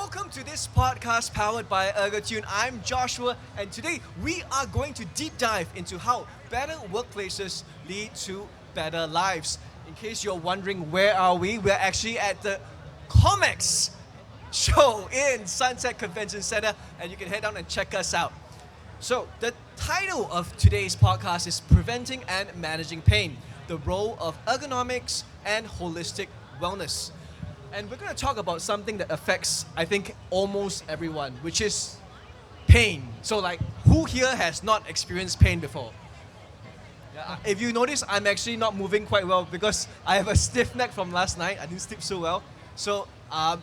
Welcome to this podcast powered by ErgoTune. I'm Joshua, and today we are going to deep dive into how better workplaces lead to better lives. In case you're wondering where are we're actually at the COMEX show in Sunset Convention Center, and you can head down and check us out. So, the title of today's podcast is Preventing and Managing Pain, the role of ergonomics and holistic wellness. And we're going to talk about something that affects, I think, almost everyone, which is pain. So, like, who here has not experienced pain before? Yeah, if you notice, I'm actually not moving quite well because I have a stiff neck from last night. I didn't sleep so well. So, I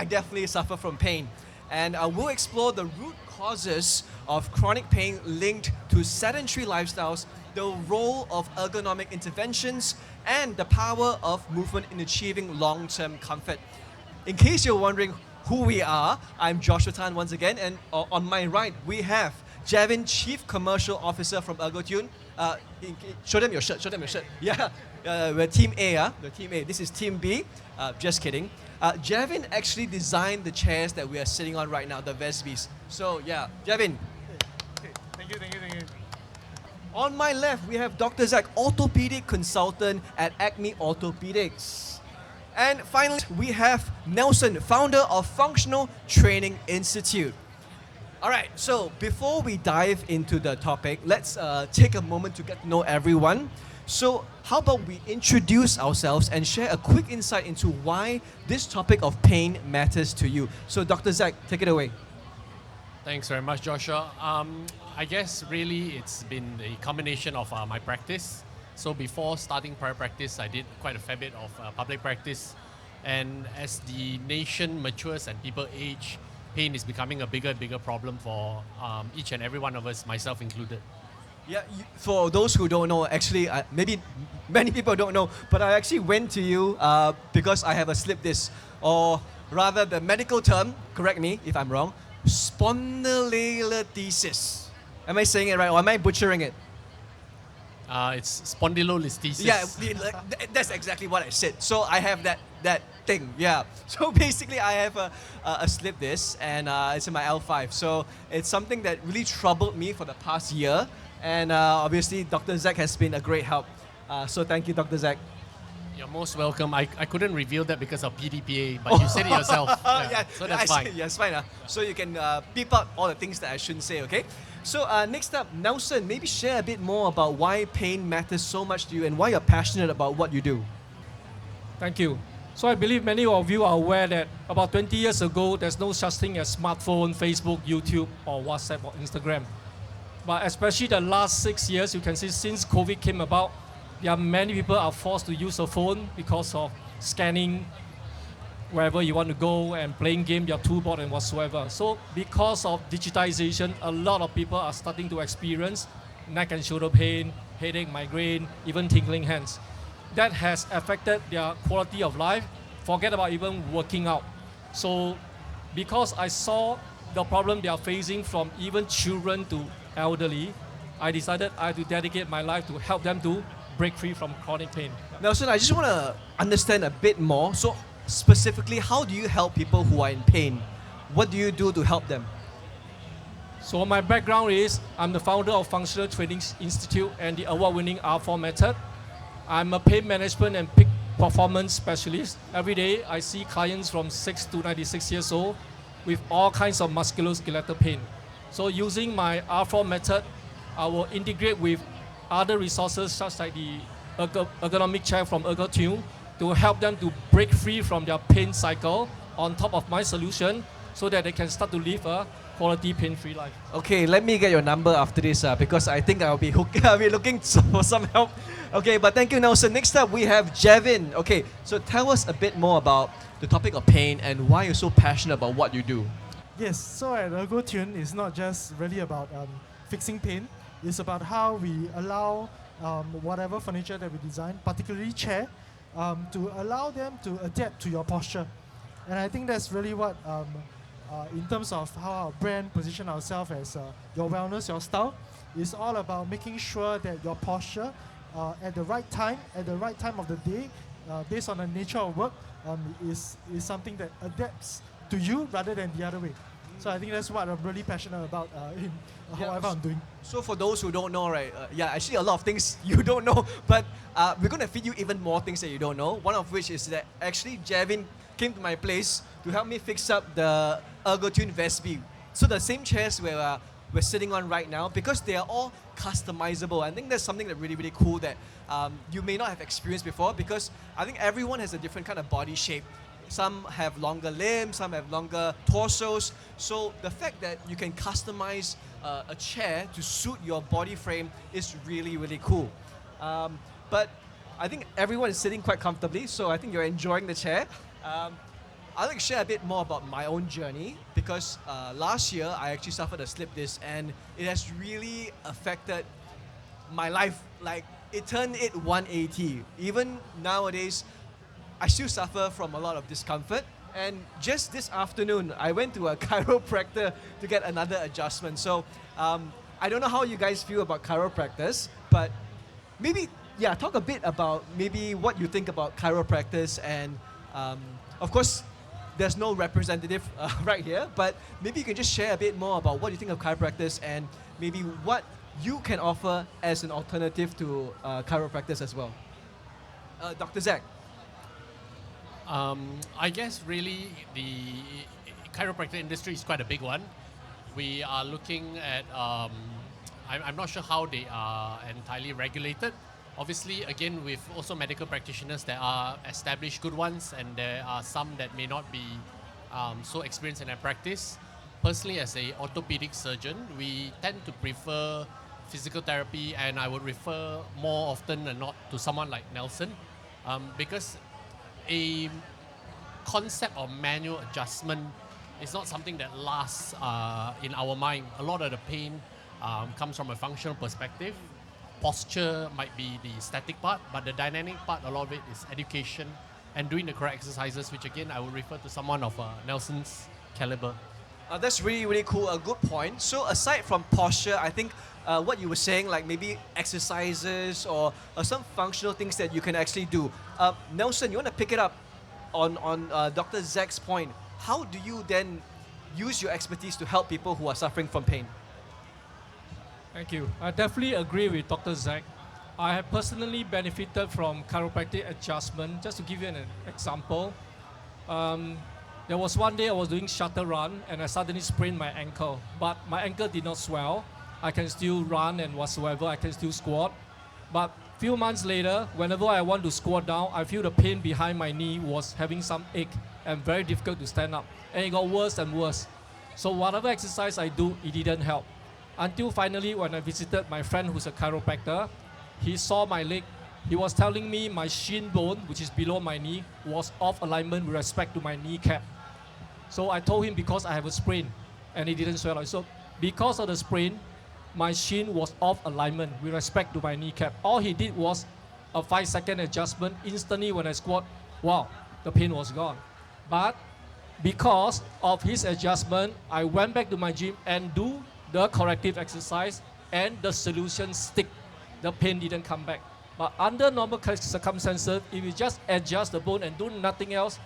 definitely suffer from pain. And we'll explore the root causes of chronic pain linked to sedentary lifestyles, the role of ergonomic interventions, and the power of movement in achieving long-term comfort. In case you're wondering who we are, I'm Joshua Tan once again, and on my right we have Javin, Chief Commercial Officer from ErgoTune. Show them your shirt. Yeah, we're Team A. We're Team A. This is Team B. Just kidding. Javin actually designed the chairs that we are sitting on right now, the Vesbys. So yeah, Javin. Okay. Thank you. On my left, we have Dr. Zach, orthopedic consultant at Acme Orthopedics. And finally, we have Nelson, founder of Functional Training Institute. All right, so before we dive into the topic, let's take a moment to get to know everyone. So how about we introduce ourselves and share a quick insight into why this topic of pain matters to you. So Dr. Zach, take it away. Thanks very much, Joshua. I guess really it's been a combination of my practice. So before starting private practice, I did quite a fair bit of public practice. And as the nation matures and people age, pain is becoming a bigger problem for each and every one of us, myself included. Yeah, for those who don't know, actually, maybe many people don't know, but I actually went to you because I have a slip disc, or rather the medical term, correct me if I'm wrong, spondylolisthesis. Am I saying it right, or am I butchering it? It's spondylolisthesis. Yeah, that's exactly what I said. So I have that thing, yeah. So basically I have a slip disc, and it's in my L5. So it's something that really troubled me for the past year. And obviously Dr. Zach has been a great help. So thank you, Dr. Zach. You're most welcome. I couldn't reveal that because of PDPA, but you said it yourself. Yeah, so that's fine. Yeah, it's fine. So you can beep out all the things that I shouldn't say, okay? So next up, Nelson, maybe share a bit more about why pain matters so much to you and why you're passionate about what you do. Thank you. So I believe many of you are aware that about 20 years ago, there's no such thing as smartphone, Facebook, YouTube, or WhatsApp or Instagram. But especially the last 6 years, you can see since COVID came about, there are many people are forced to use a phone because of scanning wherever you want to go and playing game, your toolbox and whatsoever. So because of digitization, a lot of people are starting to experience neck and shoulder pain, headache, migraine, even tingling hands. That has affected their quality of life. Forget about even working out. So because I saw the problem they are facing from even children to elderly, I decided I had to dedicate my life to help them to break free from chronic pain. Nelson, I just want to understand a bit more. So specifically, how do you help people who are in pain? What do you do to help them? So my background is I'm the founder of Functional Training Institute and the award-winning R4 method. I'm a pain management and peak performance specialist. Every day I see clients from 6 to 96 years old with all kinds of musculoskeletal pain. So using my R4 method, I will integrate with other resources such like the ergonomic chair from ErgoTune to help them to break free from their pain cycle on top of my solution so that they can start to live a quality pain-free life. Okay, let me get your number after this because I think I'll be looking for some help. Okay, but thank you, Nelson. Next up, we have Javin. Okay, so tell us a bit more about the topic of pain and why you're so passionate about what you do. Yes, so at ErgoTune, it's not just really about fixing pain. It's about how we allow whatever furniture that we design, particularly chair, to allow them to adapt to your posture. And I think that's really what, in terms of how our brand position ourselves as your wellness, your style, is all about making sure that your posture at the right time of the day, based on the nature of work, is something that adapts to you rather than the other way. So I think that's what I'm really passionate about in whatever I'm doing. So for those who don't know, right, actually a lot of things you don't know, but we're going to feed you even more things that you don't know. One of which is that actually Javin came to my place to help me fix up the ErgoTune Vesby. So the same chairs we're sitting on right now, because they are all customizable. I think that's something that really, really cool that you may not have experienced before, because I think everyone has a different kind of body shape. Some have longer limbs, some have longer torsos. So the fact that you can customize a chair to suit your body frame is really, really cool. But I think everyone is sitting quite comfortably, so I think you're enjoying the chair. I'd like to share a bit more about my own journey, because last year I actually suffered a slip disc, and it has really affected my life. Like, it turned it 180. Even nowadays, I still suffer from a lot of discomfort. And just this afternoon, I went to a chiropractor to get another adjustment. So I don't know how you guys feel about chiropractors, but maybe, talk a bit about maybe what you think about chiropractors. And of course, there's no representative right here, but maybe you can just share a bit more about what you think of chiropractors and maybe what you can offer as an alternative to chiropractors as well. Dr. Zach. I guess really the chiropractic industry is quite a big one. We are looking at, I'm not sure how they are entirely regulated. Obviously, again, with also medical practitioners, there are established good ones, and there are some that may not be so experienced in their practice. Personally, as a orthopedic surgeon, we tend to prefer physical therapy, and I would refer more often than not to someone like Nelson, because a concept of manual adjustment is not something that lasts in our mind. A lot of the pain comes from a functional perspective. Posture might be the static part, but the dynamic part, a lot of it is education and doing the correct exercises, which again, I would refer to someone of Nelson's caliber. That's really, really cool. A good point. So aside from posture, I think what you were saying, like maybe exercises or some functional things that you can actually do. Nelson, you want to pick it up on Dr. Zach's point. How do you then use your expertise to help people who are suffering from pain? Thank you. I definitely agree with Dr. Zach. I have personally benefited from chiropractic adjustment. Just to give you an example, there was one day I was doing shuttle run and I suddenly sprained my ankle. But my ankle did not swell. I can still run and whatsoever. I can still squat. But few months later, whenever I want to squat down, I feel the pain behind my knee was having some ache and very difficult to stand up. And it got worse and worse. So whatever exercise I do, it didn't help. Until finally, when I visited my friend who's a chiropractor, he saw my leg. He was telling me my shin bone, which is below my knee, was off alignment with respect to my kneecap. So I told him because I have a sprain, and it didn't swell. So because of the sprain, my shin was off alignment with respect to my kneecap. All he did was a 5-second adjustment. Instantly when I squat, wow, the pain was gone. But because of his adjustment, I went back to my gym and do the corrective exercise, and the solution stick. The pain didn't come back. But under normal circumstances, if you just adjust the bone and do nothing else,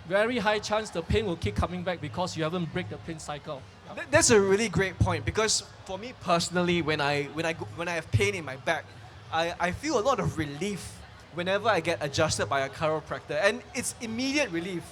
very high chance the pain will keep coming back because you haven't break the pain cycle. That's a really great point, because for me personally, when I have pain in my back, I feel a lot of relief whenever I get adjusted by a chiropractor, and it's immediate relief.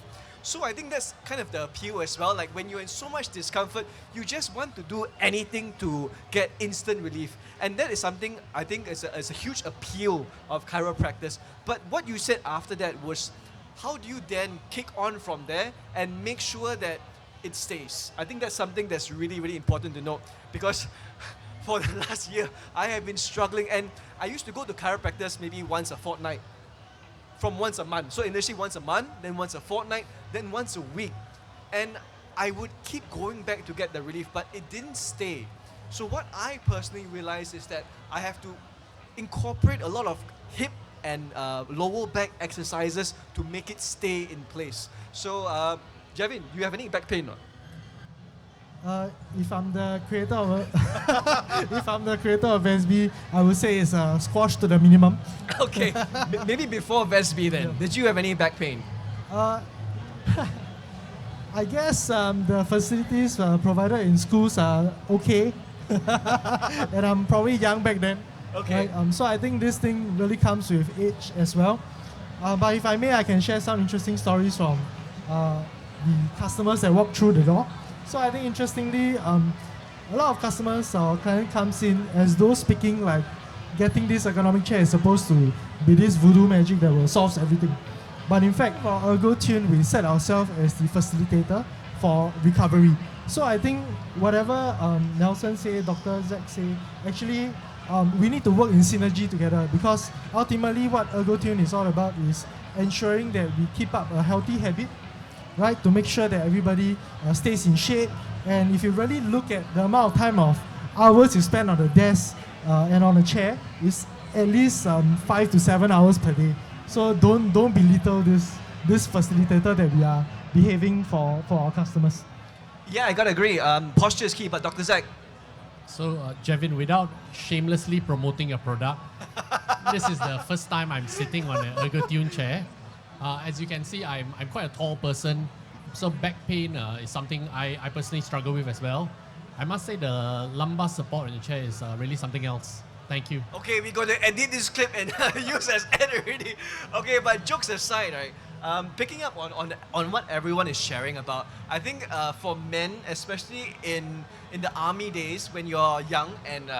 So I think that's kind of the appeal as well. Like when you're in so much discomfort, you just want to do anything to get instant relief. And that is something I think is a huge appeal of chiropractors. But what you said after that was, how do you then kick on from there and make sure that it stays? I think that's something that's really, really important to note, because for the last year, I have been struggling, and I used to go to chiropractors maybe once a fortnight, from once a month. So initially once a month, then once a fortnight, then once a week. And I would keep going back to get the relief, but it didn't stay. So what I personally realized is that I have to incorporate a lot of hip and lower back exercises to make it stay in place. So Javin, you have any back pain or not? If I'm the creator of if I'm the creator of Vesby, I would say it's squashed to the minimum. Okay, maybe before Vesby then. Yeah. Did you have any back pain? I guess the facilities provided in schools are okay. And I'm probably young back then. Okay. Right? So I think this thing really comes with age as well. But if I may, I can share some interesting stories from the customers that walk through the door. So I think interestingly, a lot of customers or client comes in as though speaking like getting this ergonomic chair is supposed to be this voodoo magic that will solve everything. But in fact, for ErgoTune, we set ourselves as the facilitator for recovery. So I think whatever Nelson say, Dr. Zach say, actually we need to work in synergy together, because ultimately what ErgoTune is all about is ensuring that we keep up a healthy habit, right? To make sure that everybody stays in shape. And if you really look at the amount of time of hours you spend on the desk and on a chair, it's at least 5 to 7 hours per day. So don't belittle this facilitator that we are behaving for our customers. Yeah, I gotta agree. Posture is key, but Dr. Zach, So, Javin, without shamelessly promoting your product, this is the first time I'm sitting on an ErgoTune chair. As you can see, I'm quite a tall person, so back pain is something I personally struggle with as well. I must say the lumbar support in the chair is really something else. Thank you. okay, we're going to edit this clip and use as ad already. Okay, but jokes aside, right? Picking up on what everyone is sharing about, I think for men, especially in the army days when you're young and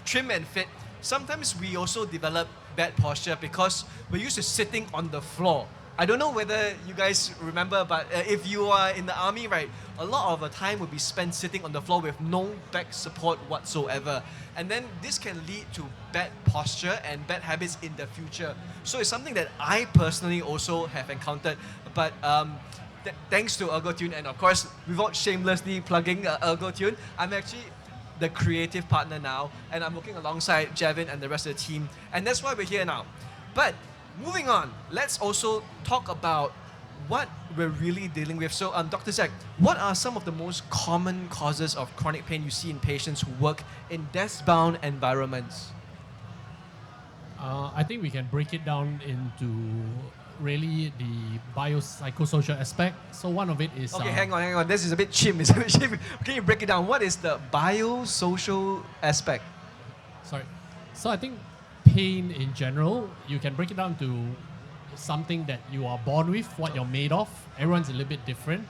trim and fit, sometimes we also develop bad posture because we're used to sitting on the floor. I don't know whether you guys remember, but if you are in the army, right, a lot of the time will be spent sitting on the floor with no back support whatsoever. And then this can lead to bad posture and bad habits in the future. So it's something that I personally also have encountered. But thanks to ErgoTune, and of course, without shamelessly plugging ErgoTune, I'm actually the creative partner now, and I'm working alongside Javin and the rest of the team. And that's why we're here now. But moving on, let's also talk about what we're really dealing with. So, Dr. Zach, what are some of the most common causes of chronic pain you see in patients who work in desk-bound environments? I think we can break it down into really the biopsychosocial aspect. So one of it is... Okay, hang on. This is a bit chim. Can you break it down? What is the biosocial aspect? Sorry. So I think pain in general, you can break it down to something that you are born with, what you're made of. Everyone's a little bit different.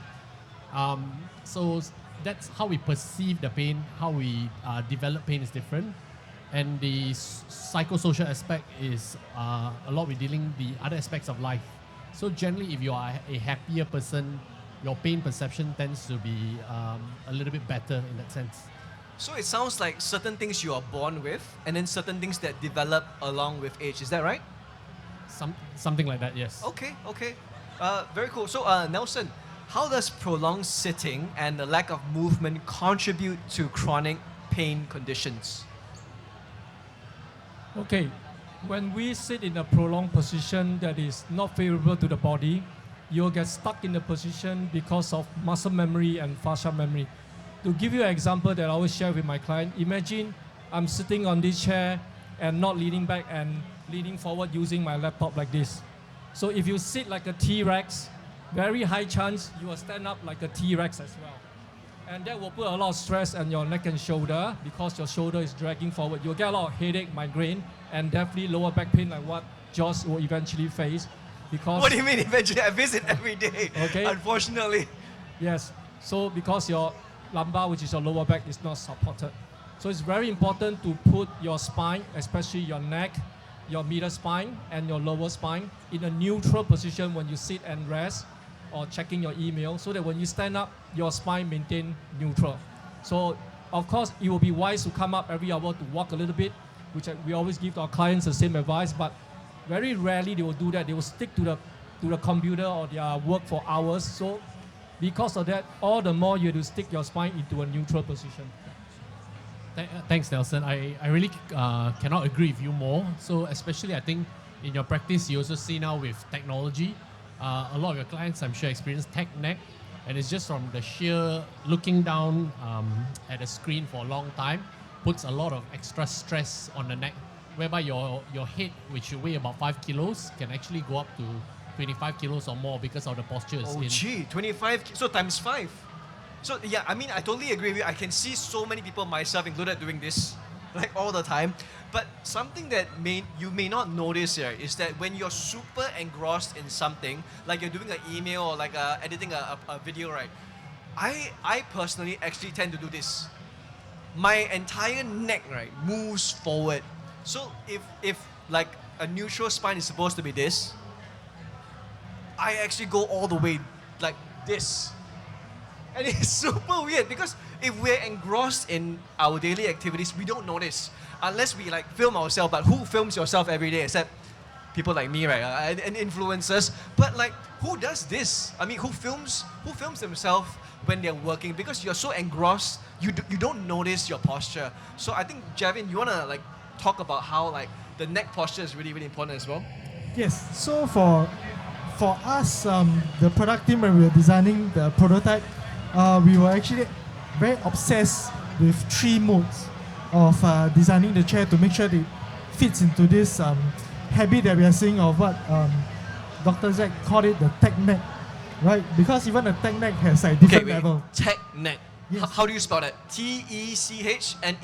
So that's how we perceive the pain, how we develop pain is different. And the psychosocial aspect is a lot with dealing the other aspects of life. So generally, if you are a happier person, your pain perception tends to be a little bit better in that sense. So it sounds like certain things you are born with, and then certain things that develop along with age. Is that right? Something like that, yes. Okay. Very cool. So Nelson, how does prolonged sitting and the lack of movement contribute to chronic pain conditions? Okay, when we sit in a prolonged position that is not favorable to the body, you'll get stuck in the position because of muscle memory and fascia memory. To give you an example that I always share with my client, imagine I'm sitting on this chair and not leaning back and leaning forward using my laptop like this. So if you sit like a T-Rex, very high chance you will stand up like a T-Rex as well. And that will put a lot of stress on your neck and shoulder because your shoulder is dragging forward. You'll get a lot of headache, migraine, and definitely lower back pain like what Josh will eventually face. Because What do you mean eventually? I visit every day, Okay. unfortunately. Yes, so because your lumbar, which is your lower back, is not supported. So it's very important to put your spine, especially your neck, your middle spine, and your lower spine in a neutral position when you sit and rest or checking your email, so that when you stand up, your spine maintain neutral. So of course, it will be wise to come up every hour to walk a little bit, which we always give to our clients the same advice, but very rarely they will do that. They will stick to the computer or their work for hours. So because of that, all the more you have to stick your spine into a neutral position. Thanks, Nelson. I really cannot agree with you more. So especially I think in your practice, you also see now with technology, a lot of your clients, I'm sure, experience tech neck, and it's just from the sheer looking down at a screen for a long time, puts a lot of extra stress on the neck, whereby your head, which should weigh about 5 kilos, can actually go up to 25 kilos or more because of the postures. Oh, gee, 25, so times 5. So yeah, I mean, I totally agree with you. I can see so many people, myself included, doing this like all the time. But something that you may not notice here is that when you're super engrossed in something, like you're doing an email or like editing a video, right? I personally actually tend to do this. My entire neck, right, moves forward. So if like a neutral spine is supposed to be this, I actually go all the way like this. And it's super weird because if we're engrossed in our daily activities, we don't notice. Unless we like film ourselves, but who films yourself every day except people like me, right? And influencers. But like, who does this? I mean, who films themselves when they're working? Because you're so engrossed, you don't notice your posture. So I think, Javin, you wanna like talk about how like the neck posture is really, really important as well? Yes. So for us, the product team, when we were designing the prototype, we were actually very obsessed with 3 modes of designing the chair to make sure it fits into this habit that we are seeing of what Dr. Zach called it the tech neck, right? Because even the tech neck has a different level. Tech neck. Yes. How do you spell that? TECHNECK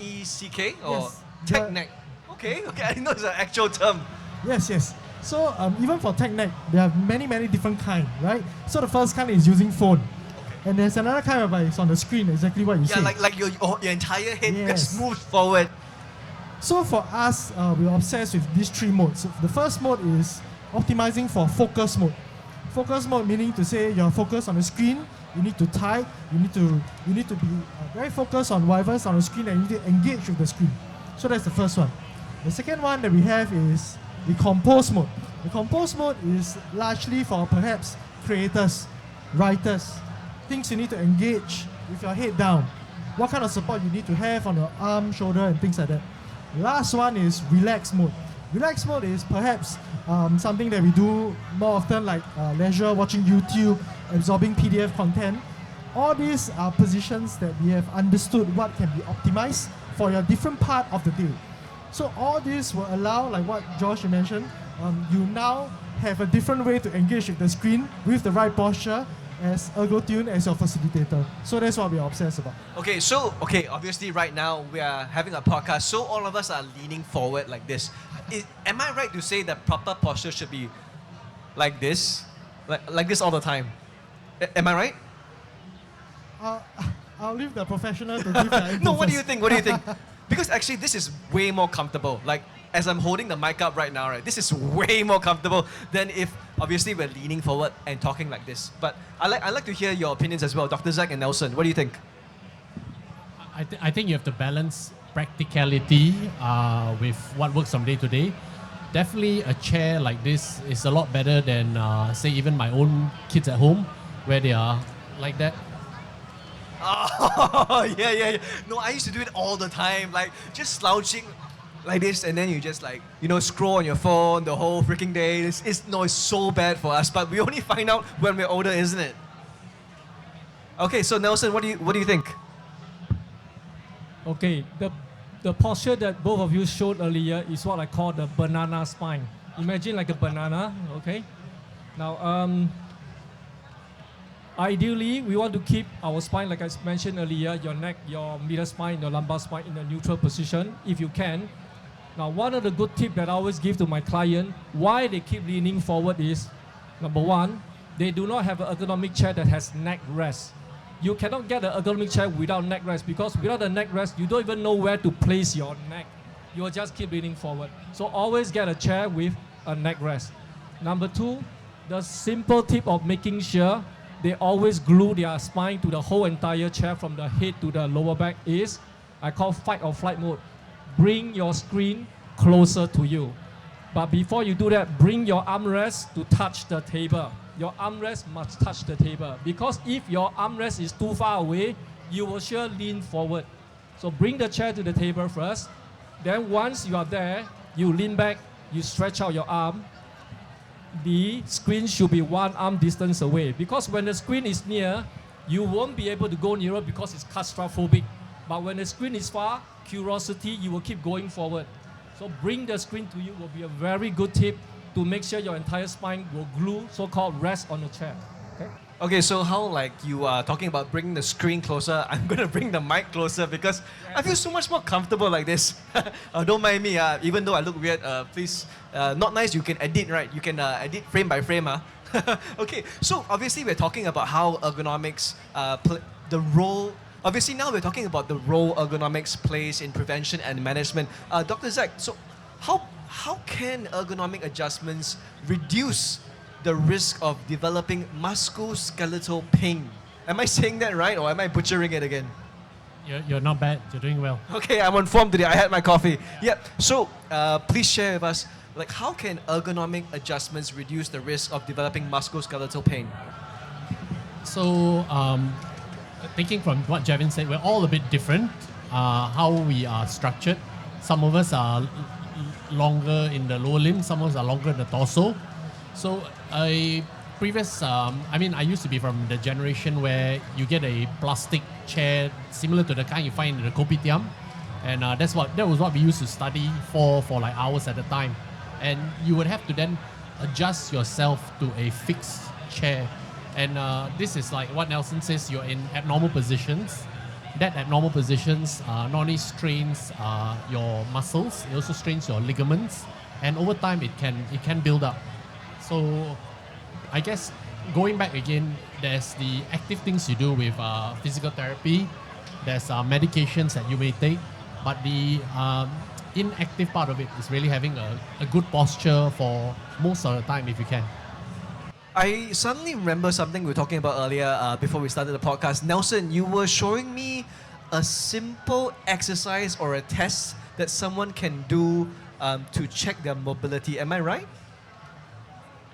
or Yes. tech neck? Okay, I know it's an actual term. Yes. So even for tech neck, there are many different kinds, right? So the first kind is using phone. And there's another kind whereby it's on the screen, exactly what you Yeah, said. like your entire head Yes. just moves forward. So for us, we're obsessed with these 3 modes. So the first mode is optimizing for focus mode. Focus mode meaning to say you're focused on the screen, you need to type, you need to be very focused on whatever's on the screen and you need to engage with the screen. So that's the first one. The second one that we have is the compose mode. The compose mode is largely for perhaps creators, writers, things you need to engage with your head down. What kind of support you need to have on your arm, shoulder, and things like that. Last one is relax mode. Relax mode is perhaps something that we do more often, like leisure, watching YouTube, absorbing PDF content. All these are positions that we have understood what can be optimized for your different part of the day. So all this will allow, like what Josh mentioned, you now have a different way to engage with the screen with the right posture as ErgoTune as your facilitator. So that's what we're obsessed about. Okay, obviously right now we are having a podcast, so all of us are leaning forward like this. Am I right to say that proper posture should be like this? Like this all the time? Am I right? I'll leave the professional to give their input No, what do first. you think? Because actually this is way more comfortable. Like, as I'm holding the mic up right now, right, this is way more comfortable than if obviously we're leaning forward and talking like this. But I like to hear your opinions as well. Dr. Zach and Nelson, what do you think? I think you have to balance practicality with what works from day to day. Definitely a chair like this is a lot better than, say, even my own kids at home, where they are like that. Oh, yeah. No, I used to do it all the time. Like, just slouching like this, and then you just like, scroll on your phone the whole freaking day. It's so bad for us, but we only find out when we're older, isn't it? Okay, so Nelson, what do you think? Okay, the posture that both of you showed earlier is what I call the banana spine. Imagine like a banana, okay? Now, ideally, we want to keep our spine, like I mentioned earlier, your neck, your middle spine, your lumbar spine in a neutral position, if you can. Now, one of the good tips that I always give to my client, why they keep leaning forward is, number one, they do not have an ergonomic chair that has neck rest. You cannot get an ergonomic chair without neck rest, because without a neck rest, you don't even know where to place your neck. You will just keep leaning forward. So always get a chair with a neck rest. Number two, the simple tip of making sure they always glue their spine to the whole entire chair from the head to the lower back is, I call fight or flight mode. Bring your screen closer to you. But before you do that, bring your armrest to touch the table. Your armrest must touch the table, because if your armrest is too far away, you will sure lean forward. So bring the chair to the table first. Then once you are there, you lean back, you stretch out your arm. The screen should be 1 arm distance away, because when the screen is near, you won't be able to go nearer because it's claustrophobic. But when the screen is far, curiosity, you will keep going forward. So bring the screen to you will be a very good tip to make sure your entire spine will glue, so-called rest on the chair. Okay? Okay, so how like you are talking about bringing the screen closer, I'm gonna bring the mic closer because I feel so much more comfortable like this. Don't mind me, even though I look weird, please, not nice, you can edit, right? You can edit frame by frame. Okay, so obviously we're talking about how ergonomics, the role, obviously now we're talking about the role ergonomics plays in prevention and management. Dr. Zach, so how can ergonomic adjustments reduce the risk of developing musculoskeletal pain? Am I saying that right, or am I butchering it again? You're not bad. You're doing well. Okay, I'm on form today. I had my coffee. Yeah. So please share with us, like, how can ergonomic adjustments reduce the risk of developing musculoskeletal pain? So, thinking from what Javin said, we're all a bit different. How we are structured. Some of us are longer in the lower limb. Some of us are longer in the torso. So, I used to be from the generation where you get a plastic chair similar to the kind you find in the kopitiam, and that was what we used to study for like hours at a time, and you would have to then adjust yourself to a fixed chair, and this is like what Nelson says, you're in abnormal positions. That abnormal positions not only strains your muscles, it also strains your ligaments, and over time it can build up. So I guess going back again, there's the active things you do with physical therapy, there's medications that you may take, but the inactive part of it is really having a good posture for most of the time if you can. I suddenly remember something we were talking about earlier before we started the podcast. Nelson, you were showing me a simple exercise or a test that someone can do to check their mobility. Am I right?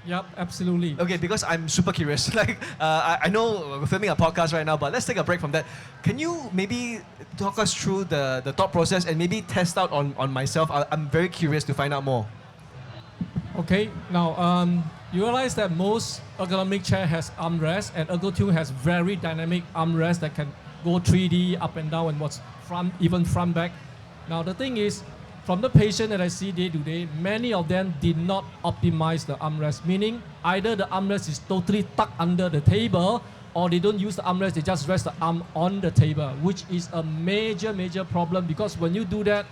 Yep, absolutely. Okay, because I'm super curious. I know we're filming a podcast right now, but let's take a break from that. Can you maybe talk us through the thought process and maybe test out on myself? I'm very curious to find out more. Okay, now you realize that most ergonomic chair has armrest, and ErgoTune has very dynamic armrest that can go 3D up and down and what's even front back. Now the thing is, from the patient that I see day to day, many of them did not optimize the armrest, meaning either the armrest is totally tucked under the table, or they don't use the armrest, they just rest the arm on the table, which is a major problem, because when you do that,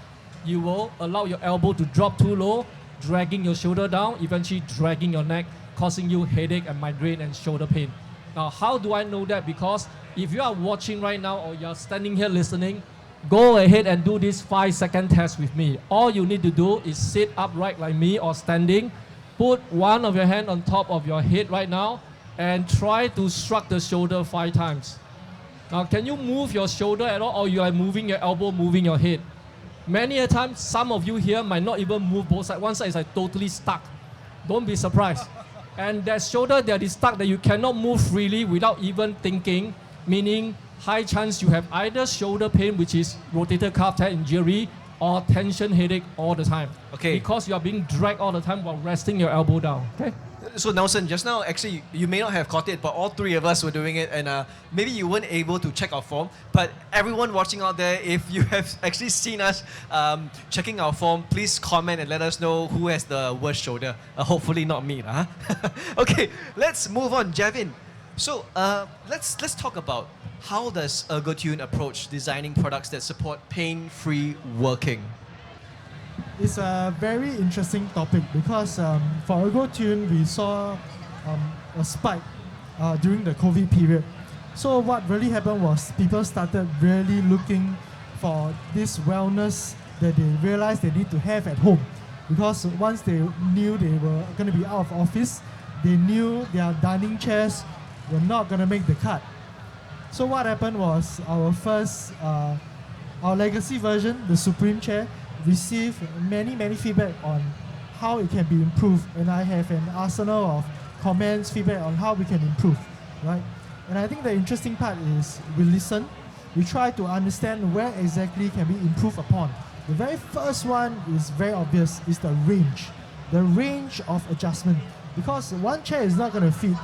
you will allow your elbow to drop too low, dragging your shoulder down, eventually dragging your neck, causing you headache and migraine and shoulder pain. Now, how do I know that? Because if you are watching right now or you're standing here listening, go ahead and do this 5-second test with me. All you need to do is sit upright like me or standing, put one of your hand on top of your head right now, and try to shrug the shoulder 5 times. Now, can you move your shoulder at all, or you are moving your elbow, moving your head? Many a time, some of you here might not even move both sides. One side is like totally stuck. Don't be surprised. And that shoulder that is stuck, that you cannot move freely without even thinking, meaning high chance you have either shoulder pain, which is rotator cuff tear injury, or tension headache all the time. Okay. Because you are being dragged all the time while resting your elbow down. Okay. So Nelson, just now, actually, you may not have caught it, but all 3 of us were doing it, and maybe you weren't able to check our form. But everyone watching out there, if you have actually seen us checking our form, please comment and let us know who has the worst shoulder. Hopefully not me, huh? Okay, let's move on, Javin. So let's talk about how does ErgoTune approach designing products that support pain-free working? It's a very interesting topic because for ErgoTune, we saw a spike during the COVID period. So what really happened was people started really looking for this wellness that they realized they need to have at home. Because once they knew they were going to be out of office, they knew their dining chairs were not going to make the cut. So what happened was our legacy version, the Supreme chair, received many feedback on how it can be improved, and I have an arsenal of comments, feedback on how we can improve, right? And I think the interesting part is we listen, we try to understand where exactly can we improve upon. The very first one is very obvious, is the range of adjustment, because one chair is not going to fit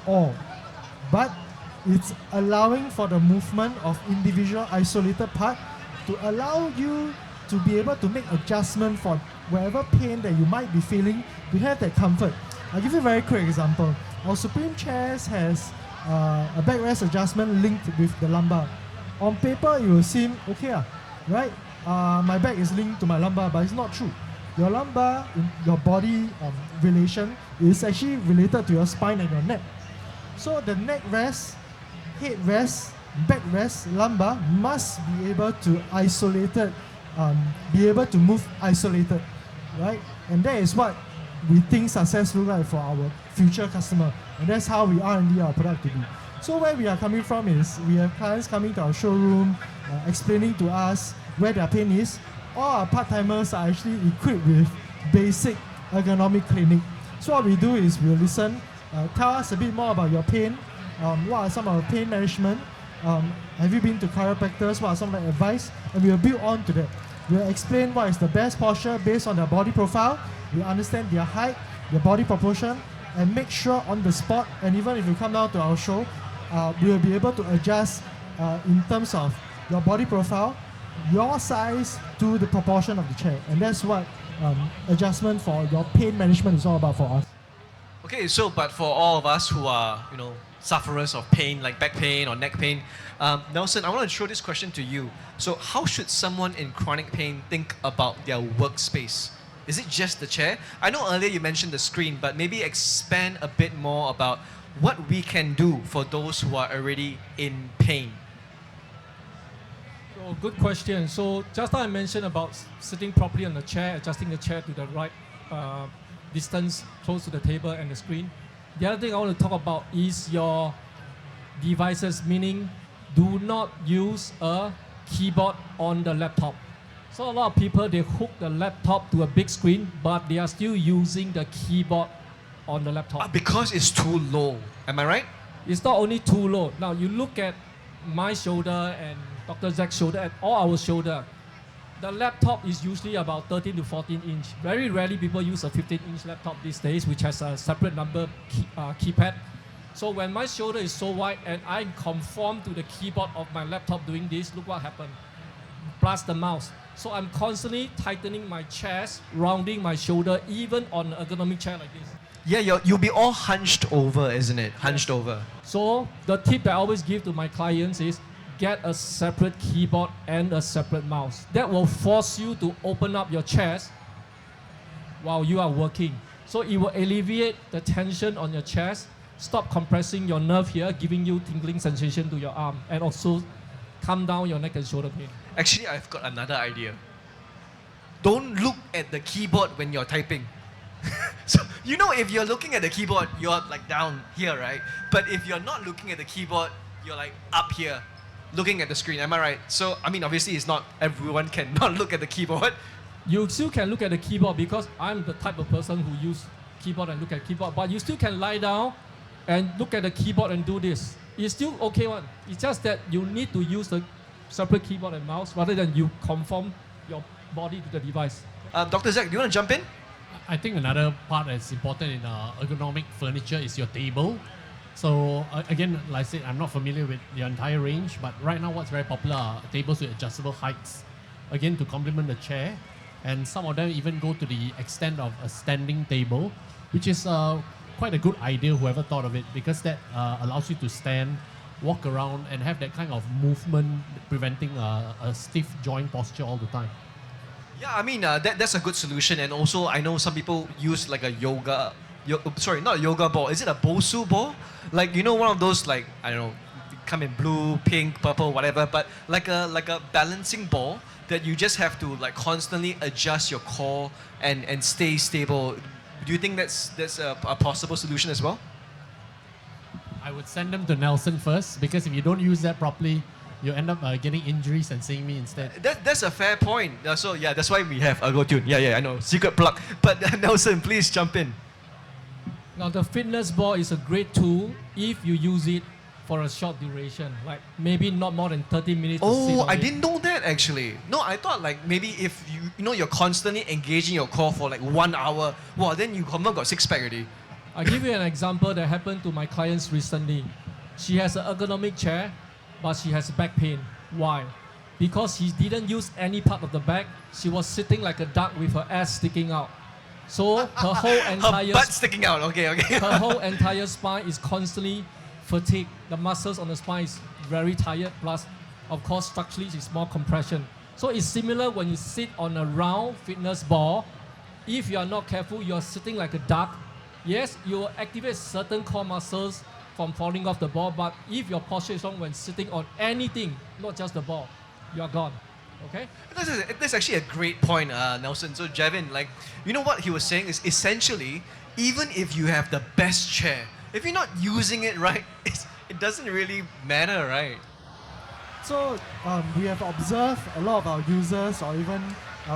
all, but it's allowing for the movement of individual isolated part to allow you to be able to make adjustment for wherever pain that you might be feeling to have that comfort. I'll give you a very quick example. Our Supreme chairs has a backrest adjustment linked with the lumbar. On paper, it will seem okay, right? My back is linked to my lumbar, but it's not true. Your lumbar, your body relation is actually related to your spine and your neck. So the neck rest, head rest, back rest, lumbar must be able to isolated, be able to move isolated, right? And that is what we think success look like for our future customer, and that's how we R&D our product to be. So where we are coming from is we have clients coming to our showroom, explaining to us where their pain is. All our part-timers are actually equipped with basic ergonomic clinic. So what we do is we'll listen, tell us a bit more about your pain, what are some of the pain management, have you been to chiropractors, what are some of the advice, and we'll build on to that. We'll explain what is the best posture based on their body profile, we understand their height, their body proportion, and make sure on the spot, and even if you come down to our show, we'll be able to adjust in terms of your body profile, your size to the proportion of the chair. And that's what adjustment for your pain management is all about for us. Okay, so but for all of us who are, sufferers of pain, like back pain or neck pain, Nelson, I want to throw this question to you. So how should someone in chronic pain think about their workspace? Is it just the chair? I know earlier you mentioned the screen, but maybe expand a bit more about what we can do for those who are already in pain. So good question. So just now I mentioned about sitting properly on the chair, adjusting the chair to the right distance close to the table and the screen. The other thing I want to talk about is your devices, meaning do not use a keyboard on the laptop. So a lot of people, they hook the laptop to a big screen, but they are still using the keyboard on the laptop. Because it's too low. Am I right? It's not only too low. Now you look at my shoulder and Dr. Zach's shoulder and all our shoulder. The laptop is usually about 13 to 14 inch. Very rarely people use a 15-inch laptop these days, which has a separate number keypad. So when my shoulder is so wide and I conform to the keyboard of my laptop doing this, look what happened. Plus the mouse. So I'm constantly tightening my chest, rounding my shoulder, even on an ergonomic chair like this. Yeah, you'll be all hunched over, isn't it? Hunched over. So the tip that I always give to my clients is get a separate keyboard and a separate mouse. That will force you to open up your chest while you are working. So it will alleviate the tension on your chest, stop compressing your nerve here, giving you tingling sensation to your arm, and also calm down your neck and shoulder pain. Actually, I've got another idea. Don't look at the keyboard when you're typing. So, if you're looking at the keyboard, you're like down here, right? But if you're not looking at the keyboard, you're like up here, looking at the screen. Am I right? So, obviously it's not everyone can not look at the keyboard. You still can look at the keyboard because I'm the type of person who use keyboard and look at keyboard, but you still can lie down and look at the keyboard and do this. It's still okay one. It's just that you need to use the separate keyboard and mouse rather than you conform your body to the device. Dr. Zach, do you want to jump in? I think another part that's important in ergonomic furniture is your table. So again, like I said, I'm not familiar with the entire range, but right now what's very popular are tables with adjustable heights. Again, to complement the chair. And some of them even go to the extent of a standing table, which is quite a good idea, whoever thought of it, because that allows you to stand, walk around, and have that kind of movement, preventing a stiff joint posture all the time. Yeah, that's a good solution. And also, I know some people use like a not a yoga ball. Is it a Bosu ball? Like, one of those, like, I don't know, come in blue, pink, purple, whatever, but like a balancing ball that you just have to like constantly adjust your core and stay stable. Do you think that's a possible solution as well? I would send them to Nelson first, because if you don't use that properly, you end up getting injuries and seeing me instead. That's a fair point. So yeah, that's why we have ErgoTune. Yeah, I know. Secret plug. But Nelson, please jump in. Now the fitness ball is a great tool if you use it for a short duration, like maybe not more than 30 minutes. Oh, I didn't know that actually. No, I thought like maybe if you're constantly engaging your core for like 1 hour, wow, then you got 6-pack already. I'll give you an example that happened to my clients recently. She has an ergonomic chair, but she has back pain. Why? because he didn't use any part of the back. She was sitting like a duck with her ass sticking out. So her whole entire Her butt sticking out. Okay, okay. her whole entire spine is constantly fatigued. The muscles on the spine is very tired. Plus, of course, structurally it's more compression. So it's similar when you sit on a round fitness ball. If you are not careful, you are sitting like a duck. Yes, you will activate certain core muscles from falling off the ball, but if your posture is wrong when sitting on anything, not just the ball, you are gone. Okay? That's actually a great point, Nelson. So Javin, like, you know what he was saying is essentially, even if you have the best chair, if you're not using it right, it doesn't really matter, right? So we have observed a lot of our users, or even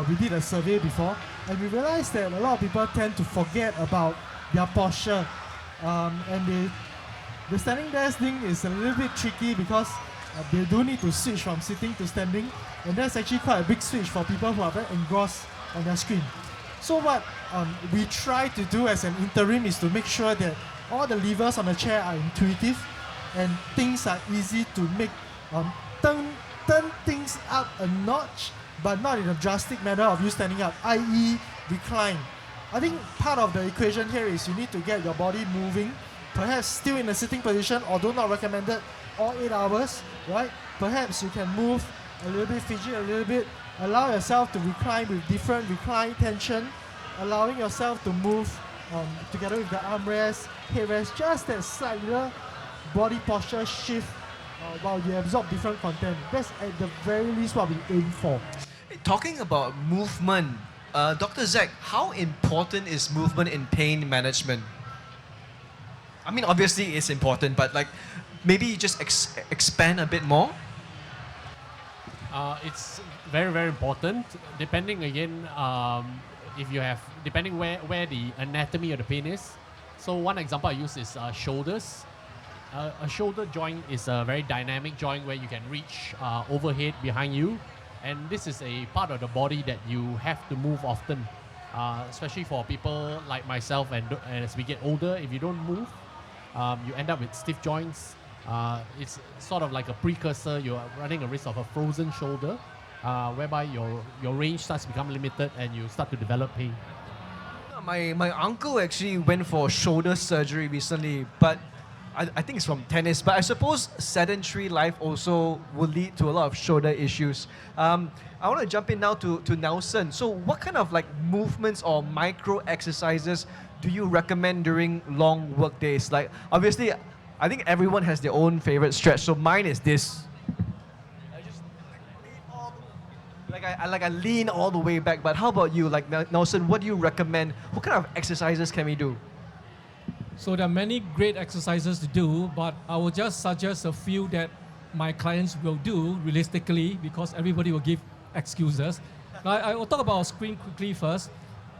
we did a survey before, and we realized that a lot of people tend to forget about their posture, and the standing desk thing is a little bit tricky because they do need to switch from sitting to standing, and that's actually quite a big switch for people who are very engrossed on their screen. So what we try to do as an interim is to make sure that all the levers on the chair are intuitive and things are easy to make, turn things up a notch, but not in a drastic manner of you standing up, i.e. recline. I think part of the equation here is you need to get your body moving, perhaps still in a sitting position, although not recommended all 8 hours, right? Perhaps you can move a little bit, fidget a little bit, allow yourself to recline with different recline tension, allowing yourself to move together with the armrest, headrest, just that slight little body posture shift while you absorb different content. That's at the very least what we aim for. Talking about movement, Dr. Zach, how important is movement in pain management? I mean, obviously it's important, but like maybe just expand a bit more. It's very, very important. Depending again, if you have, depending where the anatomy of the pain is. So one example I use is shoulders. A shoulder joint is a very dynamic joint where you can reach overhead behind you. And this is a part of the body that you have to move often, especially for people like myself. And as we get older, if you don't move, you end up with stiff joints. It's sort of like a precursor. You're running a risk of a frozen shoulder, whereby your range starts to become limited and you start to develop pain. My uncle actually went for shoulder surgery recently, but I think it's from tennis. But I suppose sedentary life also will lead to a lot of shoulder issues. I want to jump in now to Nelson. So what kind of like movements or micro exercises do you recommend during long work days? Like obviously, I think everyone has their own favorite stretch. So mine is this. I lean all the way back. But how about you, like Nelson? What do you recommend? What kind of exercises can we do? So there are many great exercises to do, but I will just suggest a few that my clients will do realistically because everybody will give excuses. Now, I will talk about screen quickly first.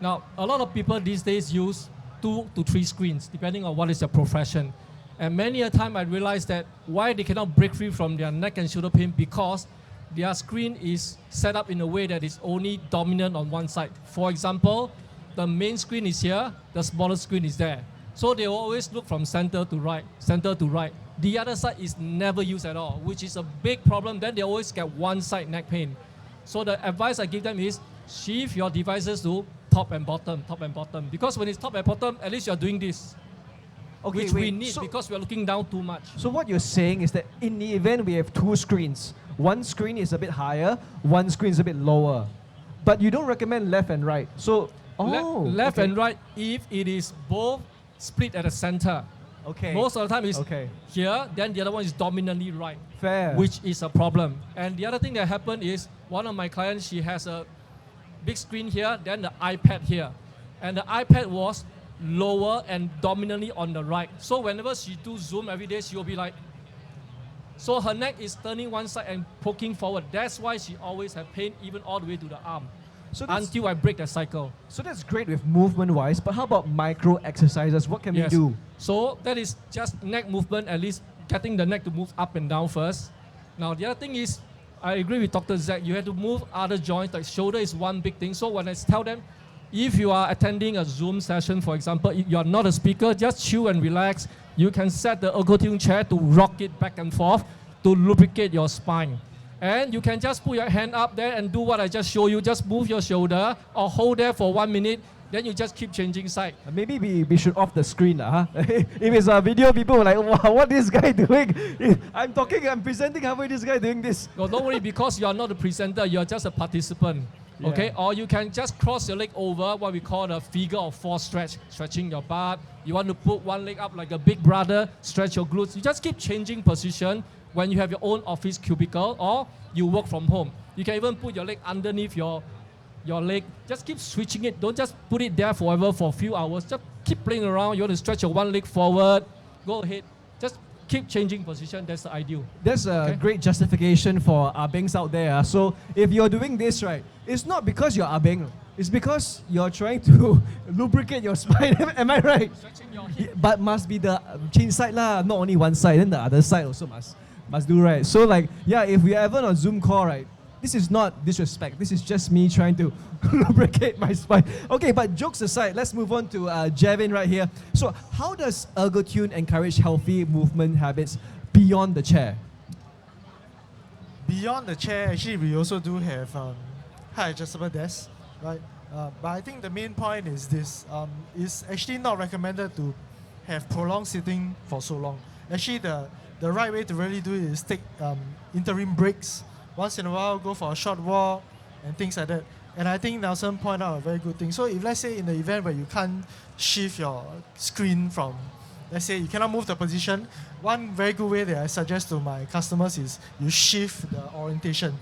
Now, a lot of people these days use 2 to 3 screens, depending on what is their profession. And many a time I realize that why they cannot break free from their neck and shoulder pain because their screen is set up in a way that is only dominant on one side. For example, the main screen is here, the smaller screen is there. So they will always look from center to right, center to right. The other side is never used at all, which is a big problem. Then they always get one side neck pain. So the advice I give them is shift your devices to top and bottom. Because when it's top and bottom, at least you're doing this. Okay, which we need because we're looking down too much. So what you're saying is that in the event we have 2 screens, one screen is a bit higher, one screen is a bit lower. But you don't recommend left and right. So left and right if it is both split at the center. Okay. Most of the time is here, then the other one is dominantly right. Fair. Which is a problem. And the other thing that happened is one of my clients, she has a big screen here, then the iPad here. And the iPad was lower and dominantly on the right. So whenever she do Zoom every day, she will be like, so her neck is turning one side and poking forward. That's why she always have pain even all the way to the arm. So until I break that cycle. So that's great with movement-wise, but how about micro exercises? What can we do? So that is just neck movement, at least getting the neck to move up and down first. Now the other thing is, I agree with Dr. Zach, you have to move other joints, like shoulder is one big thing. So when I tell them, if you are attending a Zoom session, for example, if you are not a speaker, just chill and relax. You can set the ErgoTune chair to rock it back and forth to lubricate your spine. And you can just put your hand up there and do what I just showed you. Just move your shoulder or hold there for 1 minute. Then you just keep changing side. Maybe we should off the screen, huh? If it's a video, people will like, wow, what is this guy doing? I'm presenting, halfway this guy doing this. No, don't worry, because you are not a presenter, you are just a participant. Yeah. Okay, or you can just cross your leg over, what we call the figure of 4 stretch, stretching your butt. You want to put one leg up like a big brother, stretch your glutes. You just keep changing position when you have your own office cubicle or you work from home. You can even put your leg underneath your leg. Just keep switching it. Don't just put it there forever for a few hours. Just keep playing around. You want to stretch your one leg forward, go ahead. Just keep changing position. That's the ideal. That's a great justification for Abengs out there. So if you're doing this, right, it's not because you're Abeng. It's because you're trying to lubricate your spine. Am I right? Stretching your hip. But must be the chin side lah, not only one side. Then the other side also must do right. So like, yeah, if we're ever on a Zoom call, right, this is not disrespect. This is just me trying to lubricate my spine. Okay, but jokes aside, let's move on to Javin right here. So how does ErgoTune encourage healthy movement habits beyond the chair? Beyond the chair, actually, we also do have high adjustable desks, right? But I think the main point is this: it's actually not recommended to have prolonged sitting for so long. Actually, the right way to really do it is take interim breaks. Once in a while, go for a short walk and things like that. And I think Nelson pointed out a very good thing. So if let's say in the event where you can't shift your screen from, let's say you cannot move the position, one very good way that I suggest to my customers is you shift the orientation.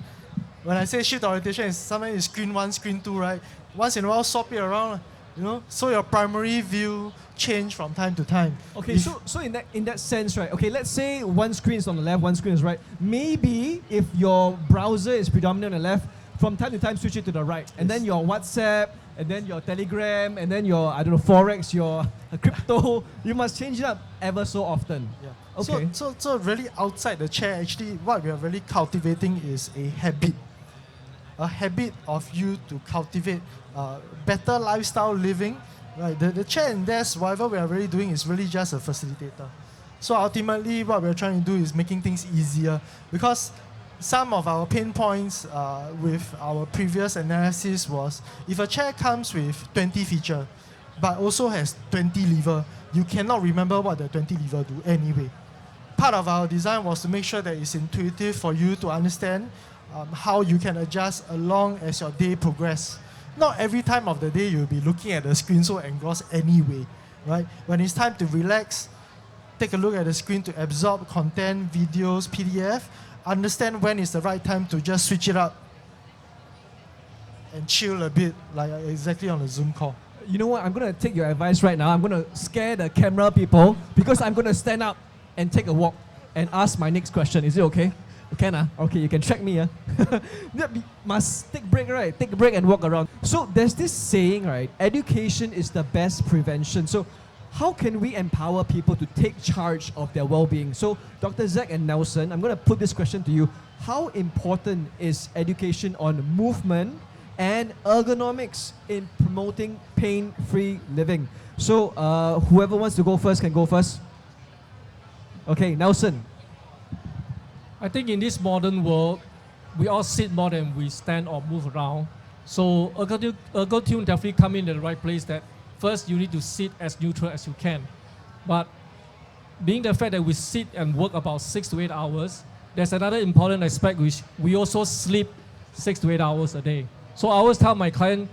When I say shift the orientation, it's sometimes it's screen 1, screen 2, right? Once in a while, swap it around, so your primary view change from time to time. Okay, so in that sense, right? Okay, let's say one screen is on the left, one screen is right. Maybe if your browser is predominant on the left, from time to time switch it to the right, and then your WhatsApp, and then your Telegram, and then your Forex, your crypto. You must change it up ever so often. Yeah. Okay. So really outside the chair, actually, what we are really cultivating is a habit of you to cultivate better lifestyle living. Right, the chair and desk, whatever we are really doing is really just a facilitator. So ultimately, what we're trying to do is making things easier, because some of our pain points with our previous analysis was if a chair comes with 20 features, but also has 20 levers, you cannot remember what the 20 levers do anyway. Part of our design was to make sure that it's intuitive for you to understand how you can adjust along as your day progresses. Not every time of the day you'll be looking at the screen so engrossed anyway, right? When it's time to relax, take a look at the screen to absorb content, videos, PDF, understand when is the right time to just switch it up and chill a bit, like exactly on a Zoom call. You know what? I'm going to take your advice right now. I'm going to scare the camera people because I'm going to stand up and take a walk and ask my next question. Is it okay? You can, Okay, you can track me, Must take a break, right? Take a break and walk around. So there's this saying, right? Education is the best prevention. So how can we empower people to take charge of their well-being? So Dr. Zach and Nelson, I'm going to put this question to you. How important is education on movement and ergonomics in promoting pain-free living? So whoever wants to go first can go first. Okay, Nelson. I think in this modern world, we all sit more than we stand or move around. So ErgoTune definitely come in the right place that first you need to sit as neutral as you can. But being the fact that we sit and work about 6 to 8 hours, there's another important aspect which we also sleep 6 to 8 hours a day. So I always tell my client,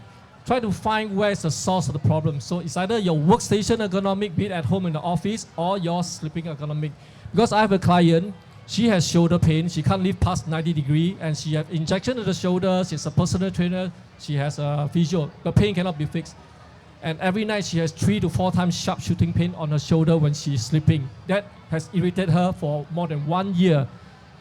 try to find where is the source of the problem. So it's either your workstation ergonomic, be it at home in the office, or your sleeping ergonomic. Because I have a client, she has shoulder pain. She can't lift past 90 degrees, and she has injection to the shoulder. She's a personal trainer. She has a physio. The pain cannot be fixed. And every night she has 3 to 4 times sharp shooting pain on her shoulder when she's sleeping. That has irritated her for more than 1 year.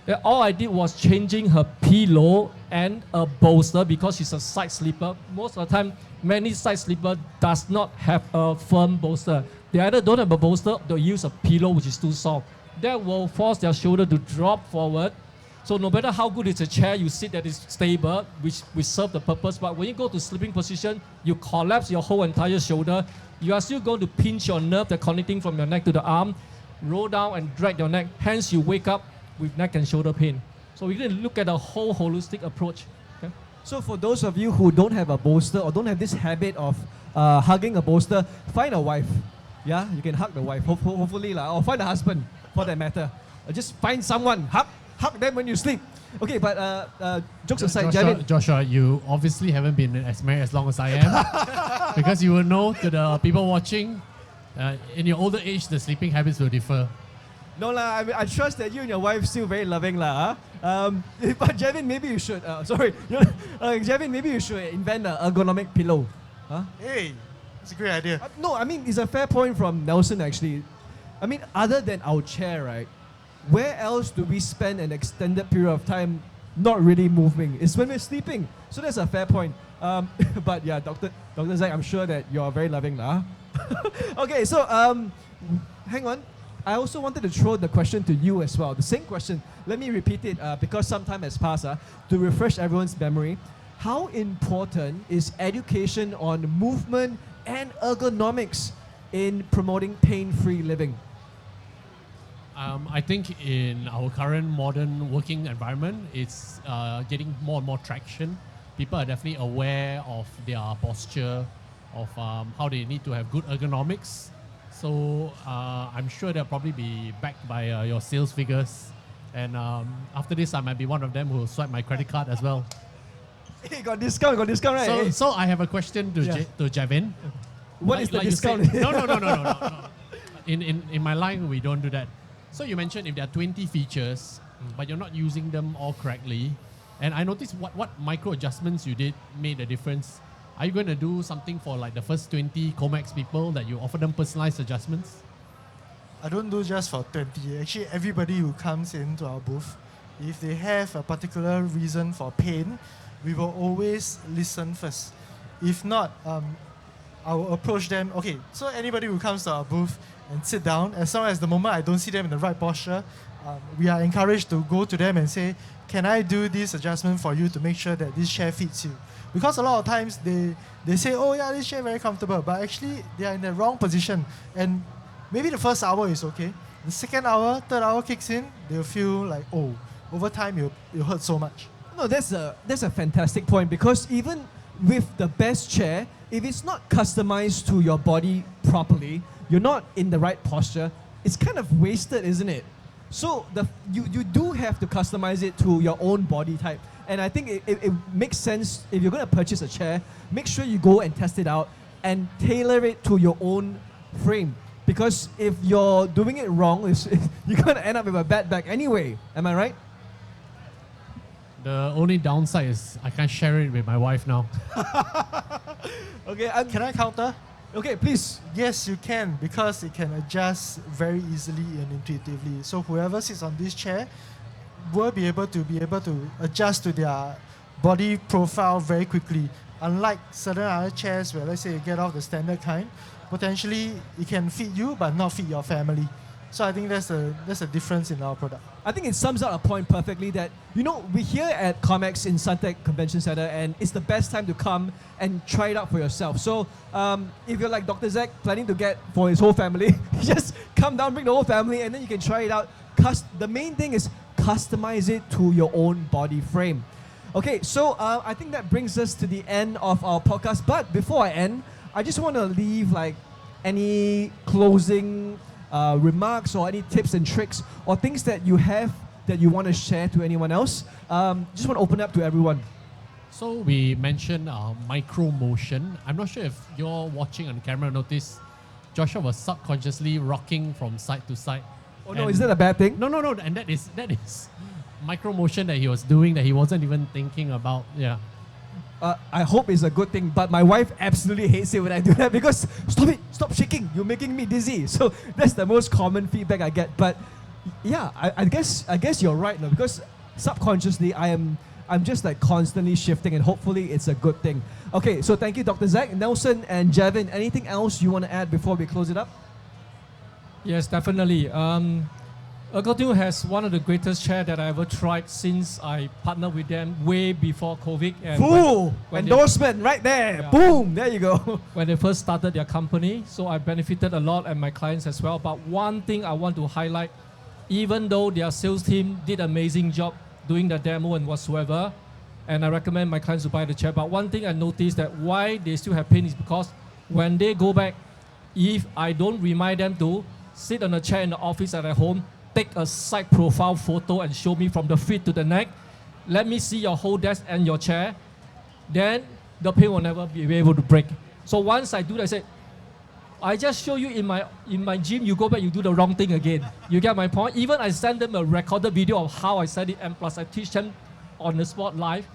Then all I did was changing her pillow and a bolster because she's a side sleeper. Most of the time, many side sleeper does not have a firm bolster. They either don't have a bolster, they use a pillow which is too soft. That will force their shoulder to drop forward. So no matter how good is a chair you sit that is stable, which serve the purpose, but when you go to sleeping position, you collapse your whole entire shoulder. You are still going to pinch your nerve that's connecting from your neck to the arm, roll down and drag your neck. Hence you wake up with neck and shoulder pain. So we're going to look at a whole holistic approach. Okay? So for those of you who don't have a bolster or don't have this habit of hugging a bolster, find a wife. Yeah, you can hug the wife, hopefully, or find a husband for that matter. Just find someone, hug them when you sleep. Okay, but jokes aside, Javin. Joshua, you obviously haven't been married as long as I am, because you will know, to the people watching, in your older age, the sleeping habits will differ. No lah, I trust that you and your wife still very loving lah. But Javin, maybe you should. Javin, maybe you should invent an ergonomic pillow. Huh? Hey, it's a great idea. No, I mean it's a fair point from Nelson actually. I mean, other than our chair, right? Where else do we spend an extended period of time not really moving? It's when we're sleeping. So that's a fair point. But yeah, Dr. Zach, I'm sure that you're very loving lah. Okay, so hang on. I also wanted to throw the question to you as well. The same question. Let me repeat it because some time has passed to refresh everyone's memory. How important is education on movement and ergonomics in promoting pain-free living? I think in our current modern working environment, it's getting more and more traction. People are definitely aware of their posture, of how they need to have good ergonomics. So I'm sure they'll probably be backed by your sales figures. And after this, I might be one of them who will swipe my credit card as well. Hey, got discount, right? So I have a question to Javin. What is the discount? Say, no. In my line, we don't do that. So you mentioned if there are 20 features, but you're not using them all correctly. And I noticed what micro adjustments you did made a difference. Are you going to do something for like the first 20 COMEX people that you offer them personalized adjustments? I don't do just for 20. Actually, everybody who comes into our booth, if they have a particular reason for pain, we will always listen first. If not, I will approach them. Okay, so anybody who comes to our booth and sit down, as long as the moment I don't see them in the right posture, we are encouraged to go to them and say, can I do this adjustment for you to make sure that this chair fits you? Because a lot of times they say, oh yeah, this chair very comfortable, but actually they are in the wrong position. And maybe the first hour is okay. The second hour, third hour kicks in, they'll feel like, oh, over time you hurt so much. No, that's a fantastic point, because even with the best chair, if it's not customized to your body properly, you're not in the right posture, it's kind of wasted, isn't it? So you do have to customize it to your own body type. And I think it makes sense, if you're going to purchase a chair, make sure you go and test it out and tailor it to your own frame. Because if you're doing it wrong, you're going to end up with a bad back anyway. Am I right? The only downside is I can't share it with my wife now. Okay, Can I counter? Okay, please. Yes, you can, because it can adjust very easily and intuitively. So whoever sits on this chair will be able to adjust to their body profile very quickly. Unlike certain other chairs where, let's say, you get off the standard kind, potentially it can fit you but not fit your family. So I think that's a difference in our product. I think it sums up a point perfectly that, we're here at COMEX in Suntec Convention Center, and it's the best time to come and try it out for yourself. So if you're like Dr. Zach, planning to get for his whole family, just come down, bring the whole family, and then you can try it out. The main thing is customize it to your own body frame. Okay, so I think that brings us to the end of our podcast. But before I end, I just want to leave any closing remarks or any tips and tricks or things that you have that you want to share to anyone else. Just want to open up to everyone. So we mentioned micro motion. I'm not sure if you're watching on camera notice, Joshua was subconsciously rocking from side to side. Oh no, is that a bad thing? No. And that is micro motion that he was doing that he wasn't even thinking about. Yeah. I hope it's a good thing, but my wife absolutely hates it when I do that because stop shaking, you're making me dizzy. So that's the most common feedback I get. But yeah, I guess you're right, no, because subconsciously I'm just constantly shifting, and hopefully it's a good thing. Okay, so thank you, Dr. Zach, Nelson, and Javin. Anything else you want to add before we close it up? Yes, definitely. ErgoTune has one of the greatest chair that I ever tried since I partnered with them way before COVID. And when endorsement right there. Yeah. Boom, there you go. When they first started their company, so I benefited a lot, and my clients as well. But one thing I want to highlight, even though their sales team did an amazing job doing the demo and whatsoever. And I recommend my clients to buy the chair. But one thing I noticed that why they still have pain is because when they go back, if I don't remind them to sit on a chair in the office and at home, take a side profile photo and show me from the feet to the neck, let me see your whole desk and your chair, then the pain will never be able to break. So once I do that, I say, I just show you in my gym, you go back, you do the wrong thing again. You get my point? Even I send them a recorded video of how I said it, and plus I teach them on the spot live,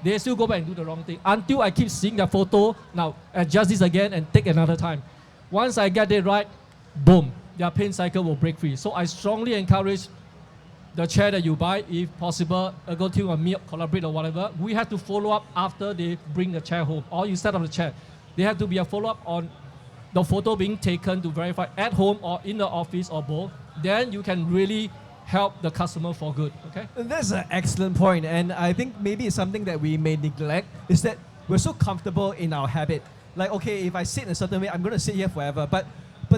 they still go back and do the wrong thing. Until I keep seeing the photo, now adjust this again and take another time. Once I get it right, boom, their pain cycle will break free. So I strongly encourage the chair that you buy, if possible, ErgoTune or me, collaborate or whatever, we have to follow up after they bring the chair home, or you set up the chair. There have to be a follow-up on the photo being taken to verify at home or in the office or both. Then you can really help the customer for good, okay? That's an excellent point, and I think maybe it's something that we may neglect, is that we're so comfortable in our habit. Like, okay, if I sit in a certain way, I'm going to sit here forever. But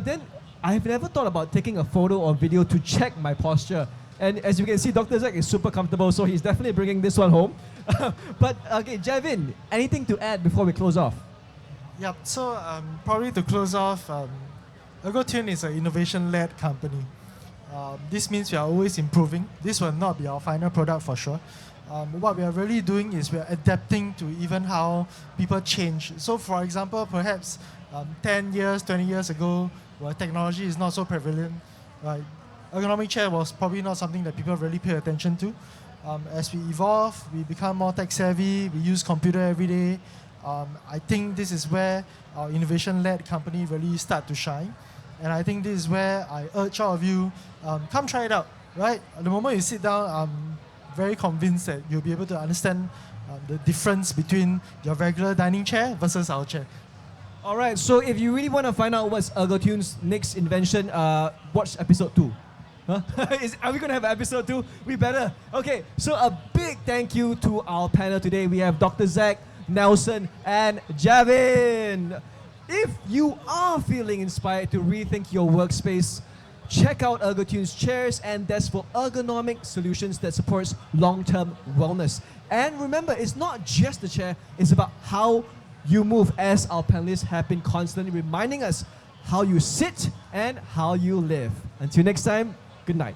then I've never thought about taking a photo or video to check my posture. And as you can see, Dr. Zack is super comfortable, so he's definitely bringing this one home. But okay, Javin, anything to add before we close off? Yep, so probably to close off, ErgoTune is an innovation-led company. This means we are always improving. This will not be our final product for sure. What we are really doing is we are adapting to even how people change. So for example, perhaps 10 years, 20 years ago, where technology is not so prevalent, right? Ergonomic chair was probably not something that people really pay attention to. As we evolve, we become more tech savvy, we use computer every day. I think this is where our innovation-led company really start to shine. And I think this is where I urge all of you, come try it out, right? The moment you sit down, I'm very convinced that you'll be able to understand the difference between your regular dining chair versus our chair. All right, so if you really want to find out what's ErgoTune's next invention, watch episode 2. Huh? Are we going to have episode 2? We better. Okay, so a big thank you to our panel today. We have Dr. Zack, Nelson, and Javin. If you are feeling inspired to rethink your workspace, check out ErgoTune's chairs and desks for ergonomic solutions that supports long-term wellness. And remember, it's not just the chair, it's about how you move, as our panelists have been constantly reminding us how you sit and how you live. Until next time, good night.